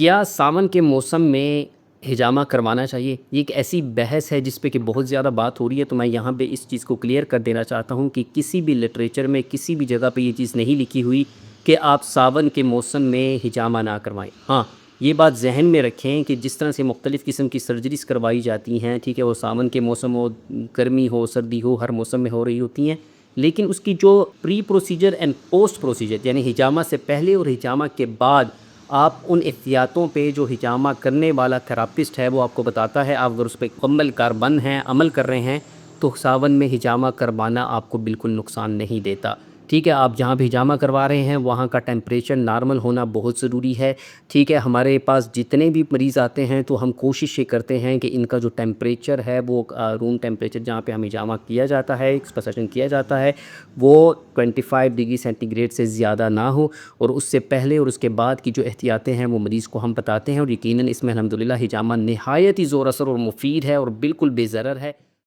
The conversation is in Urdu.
کیا ساون کے موسم میں ہجامہ کروانا چاہیے؟ یہ ایک ایسی بحث ہے جس پہ کہ بہت زیادہ بات ہو رہی ہے، تو میں یہاں پہ اس چیز کو کلیئر کر دینا چاہتا ہوں کہ کسی بھی لٹریچر میں کسی بھی جگہ پہ یہ چیز نہیں لکھی ہوئی کہ آپ ساون کے موسم میں ہجامہ نہ کروائیں۔ ہاں، یہ بات ذہن میں رکھیں کہ جس طرح سے مختلف قسم کی سرجریز کروائی جاتی ہیں، ٹھیک ہے، وہ ساون کے موسم ہو، گرمی ہو، سردی ہو، ہر موسم میں ہو رہی ہوتی ہیں، لیکن اس کی جو پری پروسیجر اینڈ پوسٹ پروسیجر یعنی ہجامہ سے پہلے اور ہجامہ کے بعد آپ ان احتیاطوں پہ جو ہجامہ کرنے والا تھراپسٹ ہے وہ آپ کو بتاتا ہے، آپ اگر اس پہ مکمل کاربند ہیں، عمل کر رہے ہیں، تو ساون میں ہجامہ کروانا آپ کو بالکل نقصان نہیں دیتا۔ ٹھیک ہے، آپ جہاں بھی ہجامہ کروا رہے ہیں وہاں کا ٹیمپریچر نارمل ہونا بہت ضروری ہے۔ ٹھیک ہے، ہمارے پاس جتنے بھی مریض آتے ہیں تو ہم کوشش یہ کرتے ہیں کہ ان کا جو ٹیمپریچر ہے وہ روم ٹیمپریچر جہاں پہ ہم ہجامہ کیا جاتا ہے، ایکسپسیشن کیا جاتا ہے، وہ 25 ڈگری سینٹی گریڈ سے زیادہ نہ ہو، اور اس سے پہلے اور اس کے بعد کی جو احتیاطیں ہیں وہ مریض کو ہم بتاتے ہیں، اور یقیناً اس میں الحمدللہ ہجامہ نہایت ہی زور اثر اور مفید ہے اور بالکل بے ضرر ہے۔